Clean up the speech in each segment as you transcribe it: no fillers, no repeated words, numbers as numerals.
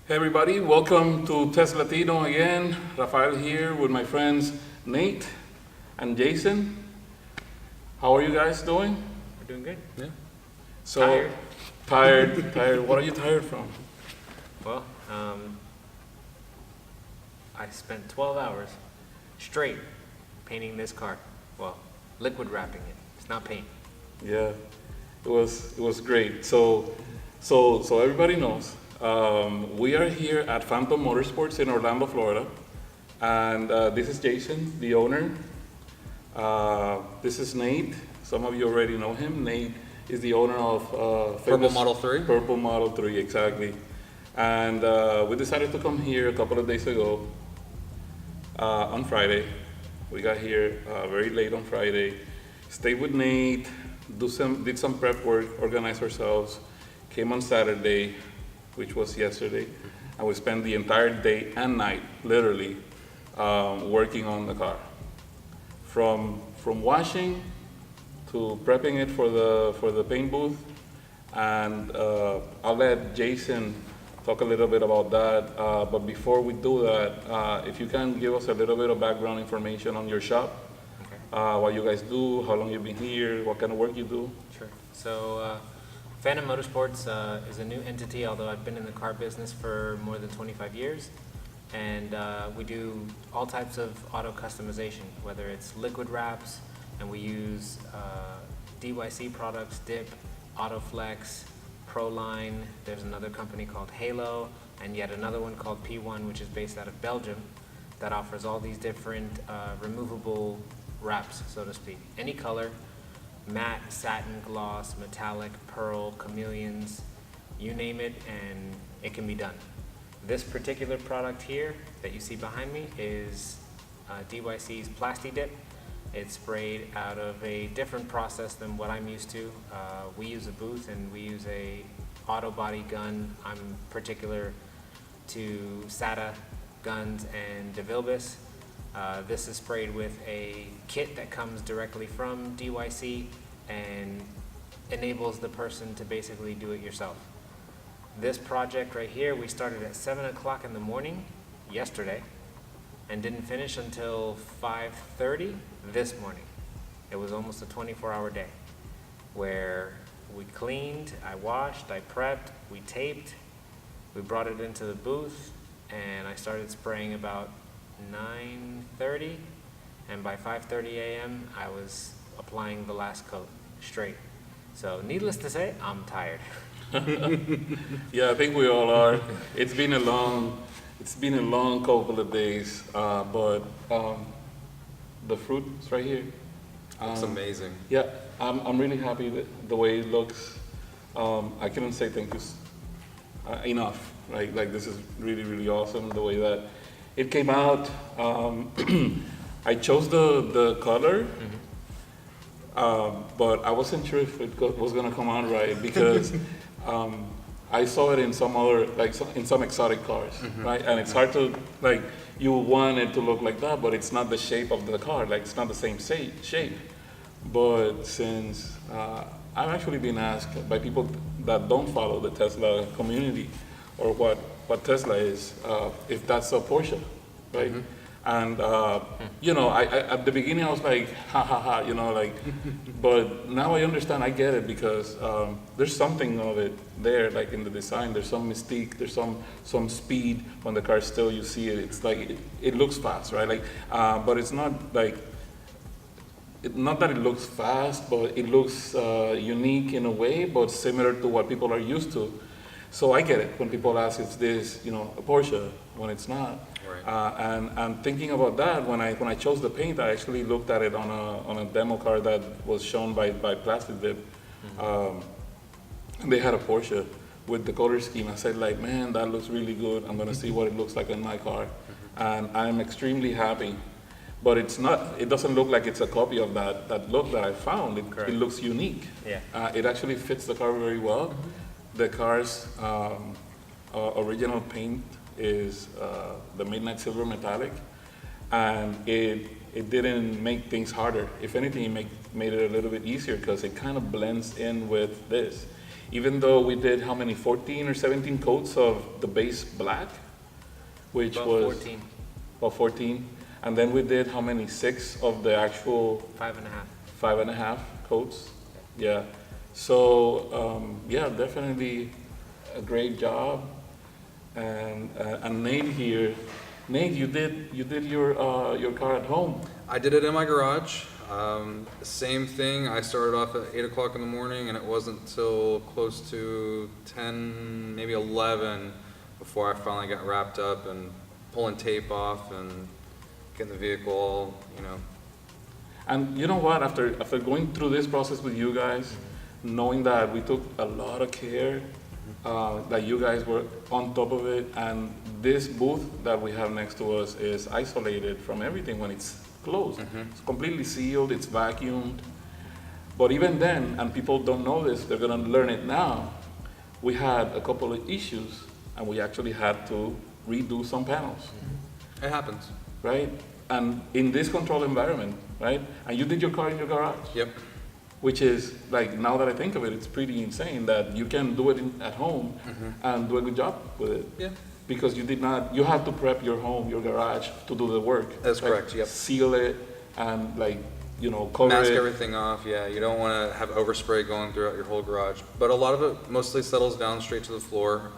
Hey everybody, welcome to Test Latino again. Rafael here with my friends Nate and Jason. How are you guys doing? We're doing good. Yeah. So Tired. tired. What are you tired from? Well, I spent 12 hours straight painting this car. Well, liquid wrapping it. It's not paint. Yeah, it was great. So everybody knows we are here at Phantom Motorsports in Orlando, Florida, and this is Jason, the owner. This is Nate. Some of you already know him. Nate is the owner of PurpleModel3? PurpleModel3, exactly. And we decided to come here a couple of days ago on Friday. We got here very late on Friday. Stayed with Nate, did some prep work, organized ourselves. Came on Saturday, which was yesterday, and we spent the entire day and night, literally, working on the car. From washing to prepping it for the paint booth, and I'll let Jason talk a little bit about that. But before we do that, if you can give us a little bit of background information on your shop, Okay. what you guys do, how long you've been here, what kind of work you do. Sure. So, Phantom Motorsports is a new entity, although I've been in the car business for more than 25 years. And we do all types of auto customization, whether it's liquid wraps, and we use DYC products, Dip, Autoflex, Proline. There's another company called Halo, and yet another one called P1, which is based out of Belgium, that offers all these different removable wraps, so to speak. Any color, matte, satin, gloss, metallic, pearl, chameleons, you name it, and it can be done. This particular product here that you see behind me is DYC's Plasti Dip. It's sprayed out of a different process than what I'm used to. We use a booth and we use a auto body gun. I'm particular to SATA guns and DeVilbiss. This is sprayed with a kit that comes directly from DYC and enables the person to basically do it yourself. This project right here, we started at 7 o'clock in the morning yesterday and didn't finish until 5:30 this morning. It was almost a 24-hour day where we cleaned, I washed, I prepped, we taped, we brought it into the booth, and I started spraying about 9:30, and by 5:30 a.m. I was applying the last coat straight. So needless to say, I'm tired. Yeah, I think we all are. It's been a long couple of days, but the fruit is right here. Looks amazing. Yeah, I'm really happy with the way it looks. I couldn't say thank you enough. Right, like this is really awesome the way that it came out. I chose the color, but I wasn't sure if it was gonna come out right because I saw it in some other, in some exotic cars, right? And it's hard to, you want it to look like that, but it's not the shape of the car, it's not the same shape. But since I've actually been asked by people that don't follow the Tesla community or what Tesla is, if that's a Porsche, right? And I at the beginning I was like, ha, but now I understand, I get it, because there's something of it there, like in the design. There's some mystique, there's some speed when the car still, you see it. It's like it looks fast, right? But it's not not that it looks fast, but it looks unique in a way, but similar to what people are used to. So I get it when people ask, is this, a Porsche, when it's not. Right. And thinking about that, when I chose the paint, I actually looked at it on a demo car that was shown by Plasti Dip. And they had a Porsche with the color scheme. I said, man, that looks really good. I'm gonna see what it looks like in my car. And I'm extremely happy. But it doesn't look like it's a copy of that look that I found. It looks unique. Yeah. It actually fits the car very well. The car's original paint is the Midnight Silver Metallic, and it didn't make things harder. If anything, it made it a little bit easier because it kind of blends in with this. even though we did how many, 14 or 17 coats of the base black, which About was 14, about 14, and then we did how many, 6 of the actual 5.5. 5.5 coats. Yeah. So yeah, definitely a great job. And Nate here, Nate, you did your car at home. I did it in my garage. Same thing. I started off at 8 o'clock in the morning, and it wasn't until close to 10, maybe 11, before I finally got wrapped up and pulling tape off and getting the vehicle all, And you know what? After going through this process with you guys, knowing that we took a lot of care, that you guys were on top of it, and this booth that we have next to us is isolated from everything when it's closed. It's completely sealed, it's vacuumed. But even then, and people don't know this, they're gonna learn it now, we had a couple of issues, and we actually had to redo some panels, It happens. right? And in this controlled environment, right? And you did your car in your garage. Yep. Which is, like, now that I think of it, it's pretty insane that you can do it at home and do a good job with it. Yeah. Because you have to prep your home, your garage to do the work. That's Like, correct, yep. Seal it and, like, cover Mask it. everything off, yeah. You don't want to have overspray going throughout your whole garage. But a lot of it mostly settles down straight to the floor,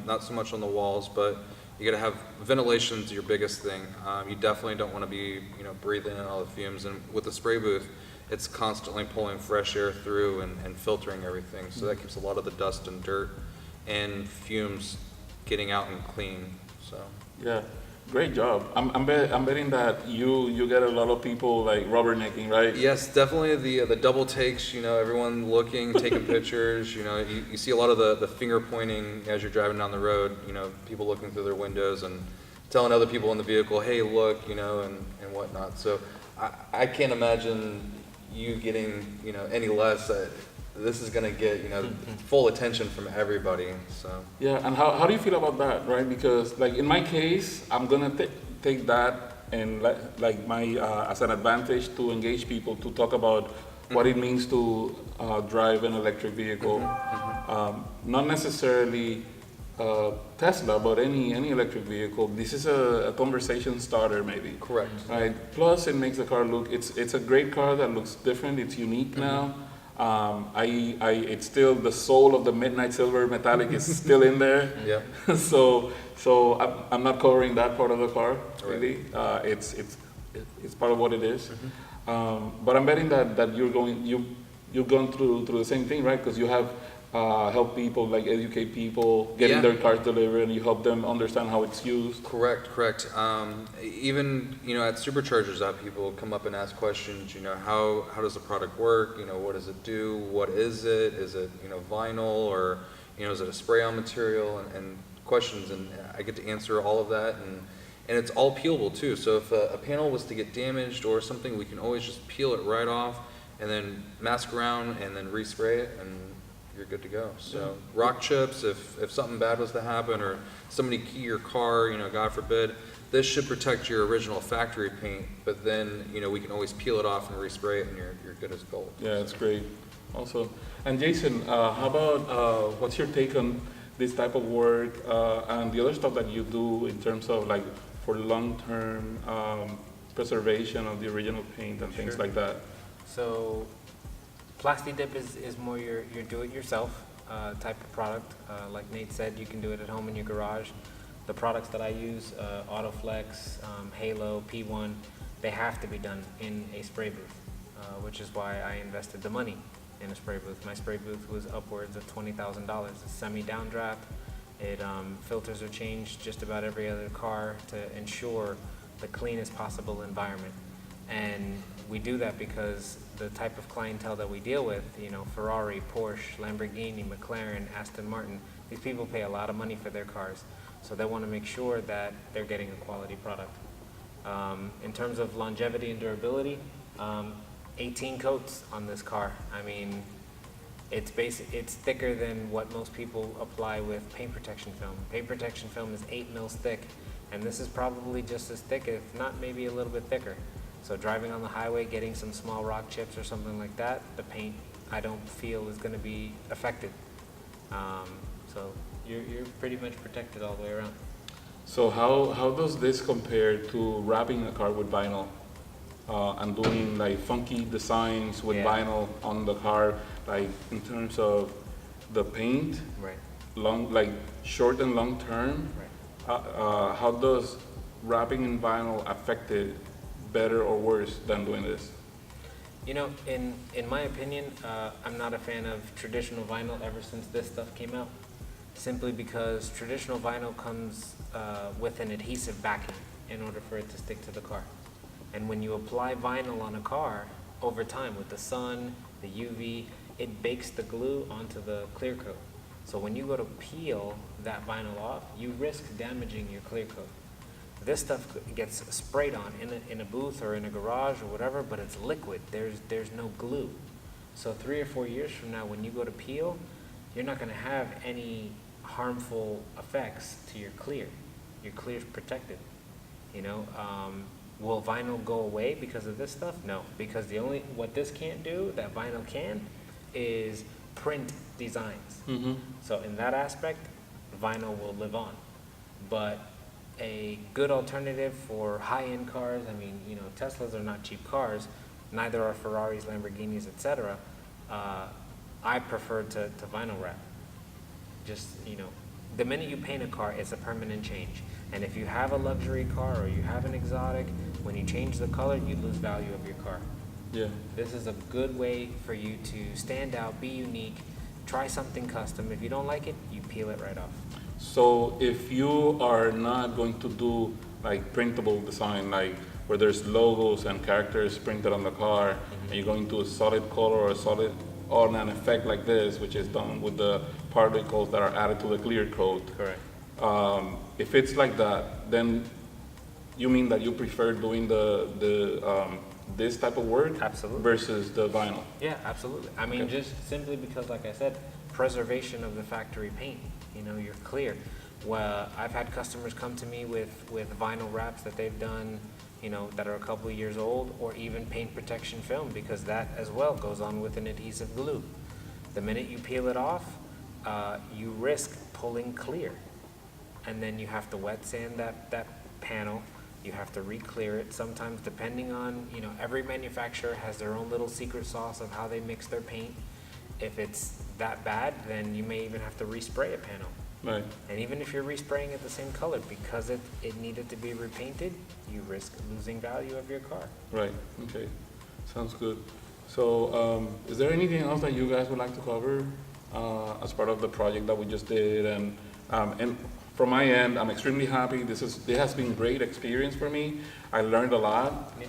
not so much on the walls, but you got to have ventilation's your biggest thing. You definitely don't want to be, breathing in all the fumes. And with the spray booth, it's constantly pulling fresh air through and filtering everything. So that keeps a lot of the dust and dirt and fumes getting out and clean. So Yeah, great job. I'm betting that you get a lot of people, like, rubbernecking, right? yes, definitely the double takes. Everyone looking, taking pictures. You see a lot of the finger pointing as you're driving down the road. People looking through their windows and telling other people in the vehicle, "Hey, look," and whatnot. So I can't imagine you getting any less. This is going to get full attention from everybody. So Yeah, and how do you feel about that, right? Because, like, in my case, I'm gonna take that and like my as an advantage to engage people, to talk about what it means to drive an electric vehicle. Not necessarily Tesla, but any electric vehicle. This is a conversation starter, maybe. correct. Right. Plus, it makes the car look. It's a great car that looks different. It's unique now. It's still the soul of the midnight silver metallic is still in there. Yeah. So I'm not covering that part of the car really. It's part of what it is. But I'm betting that you've gone through the same thing, right? Because you have help people, like educate people, getting Yeah. their cars delivered, and you help them understand how it's used. Correct. Even at superchargers, people come up and ask questions. How does the product work? What does it do? What is it? Is it vinyl, or is it a spray-on material? And questions, and I get to answer all of that, and it's all peelable too. So if a panel was to get damaged or something, we can always just peel it right off, and then mask around, and then respray it, and you're good to go. So rock chips, if something bad was to happen, or somebody key your car, God forbid, this should protect your original factory paint, but then we can always peel it off and respray it, and you're good as gold. Yeah, that's great. Also, and Jason, how about what's your take on this type of work and the other stuff that you do in terms of, like, for long-term preservation of the original paint and things Sure. like that? So Plastidip is more your do-it-yourself type of product. Like Nate said, you can do it at home in your garage. The products that I use, Autoflex, Halo, P1, they have to be done in a spray booth, which is why I invested the money in a spray booth. My spray booth was upwards of $20,000. It's semi-downdraft. Filters are changed just about every other car to ensure the cleanest possible environment. And we do that because the type of clientele that we deal with, Ferrari, Porsche, Lamborghini, McLaren, Aston Martin, these people pay a lot of money for their cars. So they want to make sure that they're getting a quality product. In terms of longevity and durability, 18 coats on this car. I mean, it's thicker than what most people apply with paint protection film. Paint protection film is 8 mils thick, and this is probably just as thick, if not maybe a little bit thicker. So driving on the highway, getting some small rock chips or something like that, the paint, I don't feel, is going to be affected. So you're pretty much protected all the way around. So how does this compare to wrapping a car with vinyl and doing like funky designs with Yeah. vinyl on the car, like in terms of the paint, Right. like short and long term? Right. How does wrapping in vinyl affect it better or worse than doing this? You know, in my opinion, I'm not a fan of traditional vinyl ever since this stuff came out. Simply because traditional vinyl comes with an adhesive backing in order for it to stick to the car. And when you apply vinyl on a car, over time with the sun, the UV, it bakes the glue onto the clear coat. So when you go to peel that vinyl off, you risk damaging your clear coat. This stuff gets sprayed on in a booth or in a garage or whatever, but it's liquid. There's no glue. So 3 or 4 years from now, when you go to peel, you're not going to have any harmful effects to your clear. Your clear's protected. You know, will vinyl go away because of this stuff? No, because what this can't do, that vinyl can, is print designs. Mm-hmm. So in that aspect, vinyl will live on. But a good alternative for high-end cars, I mean, you know, Teslas are not cheap cars, neither are Ferraris, Lamborghinis, etc. I prefer to vinyl wrap. Just, you know, the minute you paint a car, it's a permanent change. And if you have a luxury car or you have an exotic, when you change the color, you lose value of your car. Yeah. This is a good way for you to stand out, be unique, try something custom. If you don't like it, you peel it right off. So if you are not going to do like printable design, like where there's logos and characters printed on the car, and you're going to a solid color or a solid on an effect like this, which is done with the particles that are added to the clear coat. Correct. If it's like that, then you mean that you prefer doing this type of work Absolutely. versus the vinyl? Yeah, absolutely. I mean, Okay. just simply because, like I said, preservation of the factory paint. You know, you're clear. Well, I've had customers come to me with vinyl wraps that they've done, you know, that are a couple of years old, or even paint protection film, because that as well goes on with an adhesive glue. The minute you peel it off, you risk pulling clear. And then you have to wet sand that panel. You have to re-clear it. Sometimes, depending on, you know, every manufacturer has their own little secret sauce of how they mix their paint. If it's that bad, then you may even have to respray a panel. Right. And even if you're respraying it the same color, because it needed to be repainted, you risk losing value of your car. Right. Okay. Sounds good. So, is there anything else that you guys would like to cover as part of the project that we just did? And from my end, I'm extremely happy. This has been a great experience for me. I learned a lot. Yeah.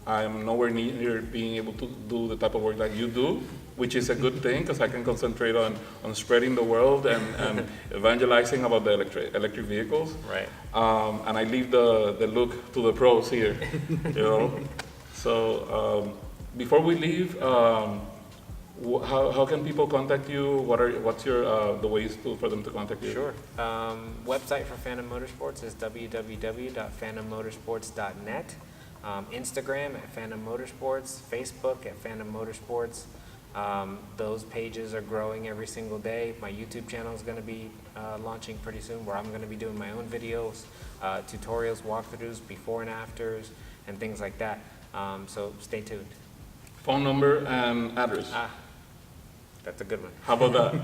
I'm nowhere near being able to do the type of work that you do, which is a good thing because I can concentrate on spreading the world and evangelizing about the electric vehicles. Right. And I leave the look to the pros here, you know. So before we leave, how can people contact you? What's your the ways for them to contact you? Sure. Website for Phantom Motorsports is www.phantommotorsports.net. Instagram at Phantom Motorsports, Facebook at Phantom Motorsports. Those pages are growing every single day. My YouTube channel is going to be launching pretty soon, where I'm going to be doing my own videos, tutorials, walkthroughs, before and afters, and things like that. So stay tuned. Phone number and address. That's a good one. How about that?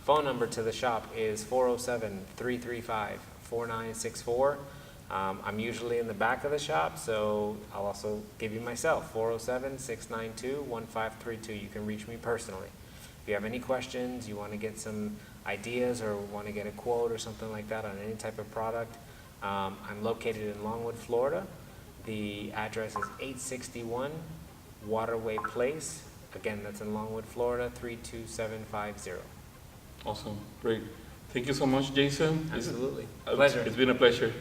Phone number to the shop is 407-335-4964. I'm usually in the back of the shop, so I'll also give you myself, 407-692-1532. You can reach me personally. If you have any questions, you want to get some ideas or want to get a quote or something like that on any type of product, I'm located in Longwood, Florida. The address is 861 Waterway Place. Again, that's in Longwood, Florida, 32750. Awesome. Great. Thank you so much, Jason. Absolutely. Pleasure. Pleasure. It's been a pleasure.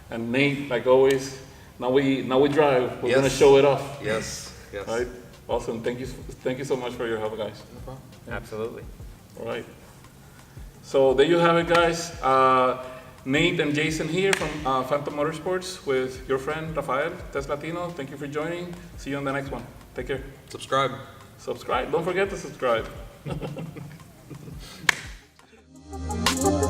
And Nate, like always, now we drive. We're Yes. gonna show it off. Yes, yes. All right. Awesome. Thank you so much for your help, guys. No problem. Absolutely. All right. So there you have it, guys. Nate and Jason here from Phantom Motorsports with your friend Rafael, Teslatino. Thank you for joining. See you on the next one. Take care. Subscribe. Subscribe. Don't forget to subscribe. you.